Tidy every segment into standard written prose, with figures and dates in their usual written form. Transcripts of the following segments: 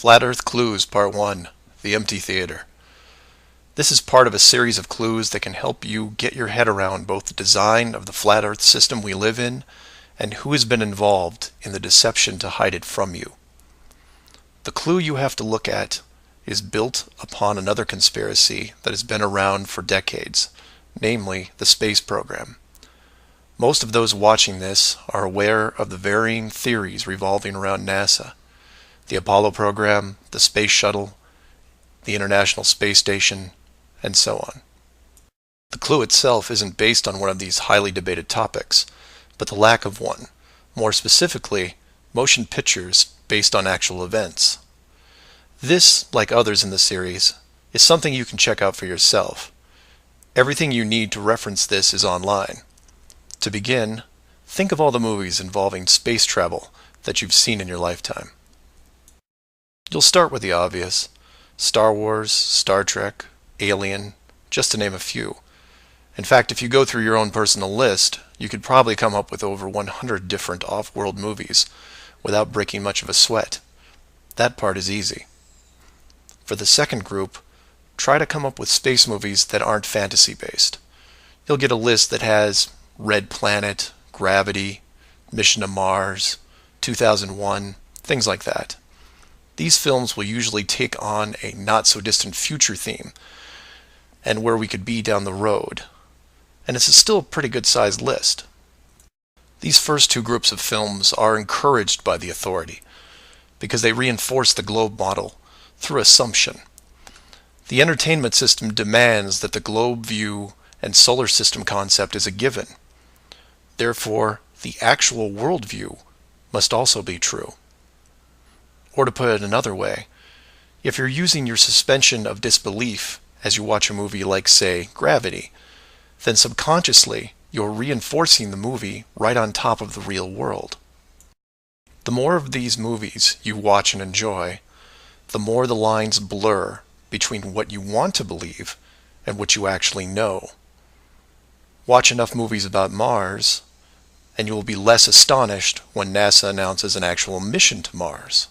Flat Earth Clues Part 1, The Empty Theater. This is part of a series of clues that can help you get your head around both the design of the flat Earth system we live in and who has been involved in the deception to hide it from you. The clue you have to look at is built upon another conspiracy that has been around for decades, namely the space program. Most of those watching this are aware of the varying theories revolving around NASA. The Apollo program, the Space Shuttle, the International Space Station, and so on. The clue itself isn't based on one of these highly debated topics, but the lack of one, more specifically, motion pictures based on actual events. This, like others in the series, is something you can check out for yourself. Everything you need to reference this is online. To begin, think of all the movies involving space travel that you've seen in your lifetime. You'll start with the obvious: Star Wars, Star Trek, Alien, just to name a few. In fact, if you go through your own personal list, you could probably come up with over 100 different off-world movies without breaking much of a sweat. That part is easy. For the second group, try to come up with space movies that aren't fantasy-based. You'll get a list that has Red Planet, Gravity, Mission to Mars, 2001, things like that. These films will usually take on a not-so-distant future theme, and where we could be down the road. And it's still a pretty good-sized list. These first two groups of films are encouraged by the authority, because they reinforce the globe model through assumption. The entertainment system demands that the globe view and solar system concept is a given. Therefore, the actual worldview must also be true. Or to put it another way, if you're using your suspension of disbelief as you watch a movie like, say, Gravity, then subconsciously you're reinforcing the movie right on top of the real world. The more of these movies you watch and enjoy, the more the lines blur between what you want to believe and what you actually know. Watch enough movies about Mars, and you will be less astonished when NASA announces an actual mission to Mars.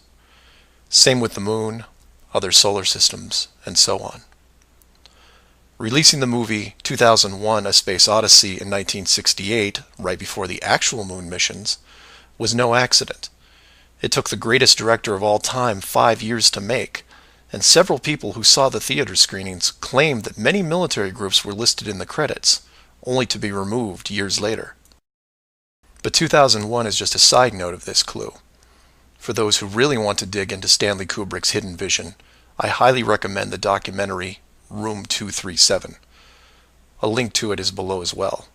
Same with the moon, other solar systems, and so on. Releasing the movie 2001: A Space Odyssey in 1968, right before the actual moon missions, was no accident. It took the greatest director of all time 5 years to make, and several people who saw the theater screenings claimed that many military groups were listed in the credits, only to be removed years later. But 2001 is just a side note of this clue. For those who really want to dig into Stanley Kubrick's hidden vision, I highly recommend the documentary Room 237. A link to it is below as well.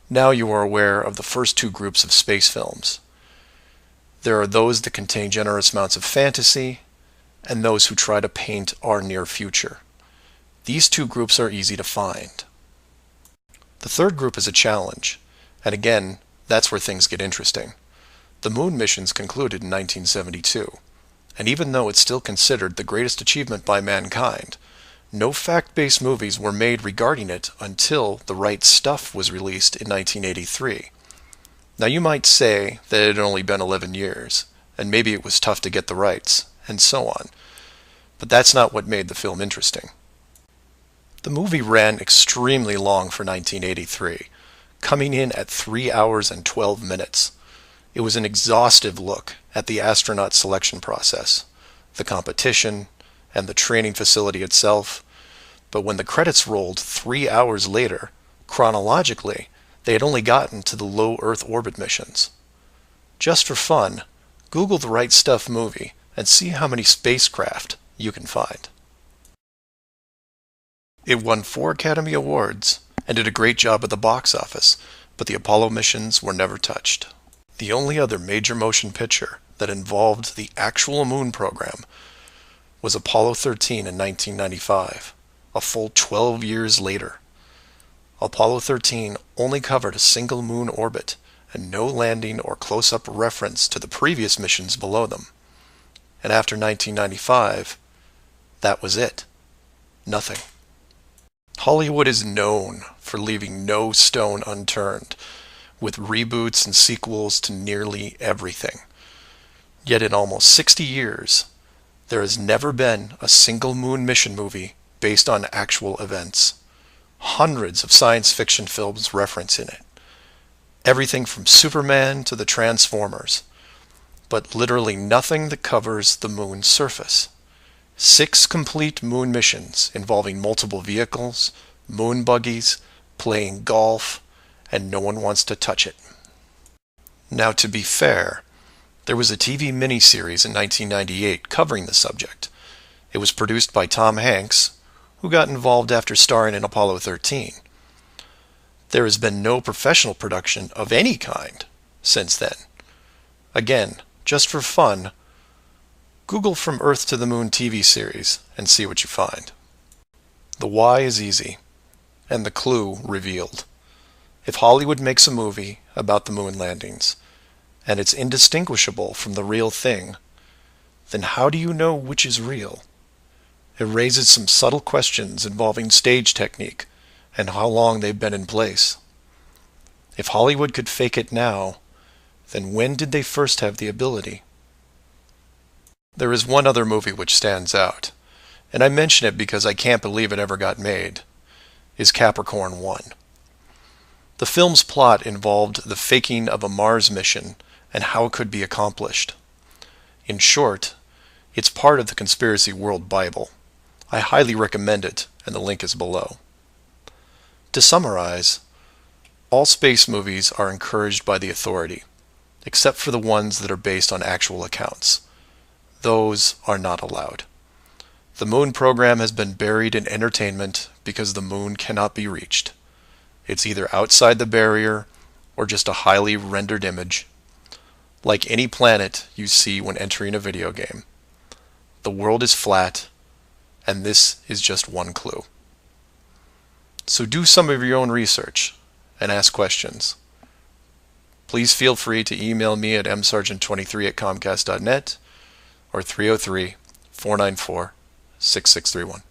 Now you are aware of the first two groups of space films. There are those that contain generous amounts of fantasy, and those who try to paint our near future. These two groups are easy to find. The third group is a challenge, and again, that's where things get interesting. The moon missions concluded in 1972, and even though it's still considered the greatest achievement by mankind, no fact-based movies were made regarding it until The Right Stuff was released in 1983. Now you might say that it had only been 11 years, and maybe it was tough to get the rights, and so on, but that's not what made the film interesting. The movie ran extremely long for 1983, coming in at 3 hours and 12 minutes. It was an exhaustive look at the astronaut selection process, the competition, and the training facility itself. But when the credits rolled 3 hours later, chronologically, they had only gotten to the low Earth orbit missions. Just for fun, Google The Right Stuff movie and see how many spacecraft you can find. It won 4 Academy Awards and did a great job at the box office, but the Apollo missions were never touched. The only other major motion picture that involved the actual moon program was Apollo 13 in 1995, a full 12 years later. Apollo 13 only covered a single moon orbit and no landing or close-up reference to the previous missions below them. And after 1995, that was it. Nothing. Hollywood is known for leaving no stone unturned, with reboots and sequels to nearly everything. Yet in almost 60 years, There has never been a single moon mission movie based on actual events. Hundreds of science fiction films reference in it. Everything from Superman to the Transformers. But literally nothing that covers the moon's surface. 6 complete moon missions involving multiple vehicles, moon buggies, playing golf, and no one wants to touch it. Now, to be fair, there was a TV miniseries in 1998 covering the subject. It was produced by Tom Hanks, who got involved after starring in Apollo 13. There has been no professional production of any kind since then. Again, just for fun, Google From Earth to the Moon TV series and see what you find. The why is easy, and the clue revealed. If Hollywood makes a movie about the moon landings, and it's indistinguishable from the real thing, then how do you know which is real? It raises some subtle questions involving stage technique and how long they've been in place. If Hollywood could fake it now, then when did they first have the ability? There is one other movie which stands out, and I mention it because I can't believe it ever got made, is Capricorn 1. The film's plot involved the faking of a Mars mission and how it could be accomplished. In short, it's part of the Conspiracy World Bible. I highly recommend it, and the link is below. To summarize, all space movies are encouraged by the authority, except for the ones that are based on actual accounts. Those are not allowed. The moon program has been buried in entertainment because the moon cannot be reached. It's either outside the barrier or just a highly rendered image. Like any planet you see when entering a video game. The world is flat, and this is just one clue. So do some of your own research and ask questions. Please feel free to email me at msargent23@comcast.net or 303-494-6631.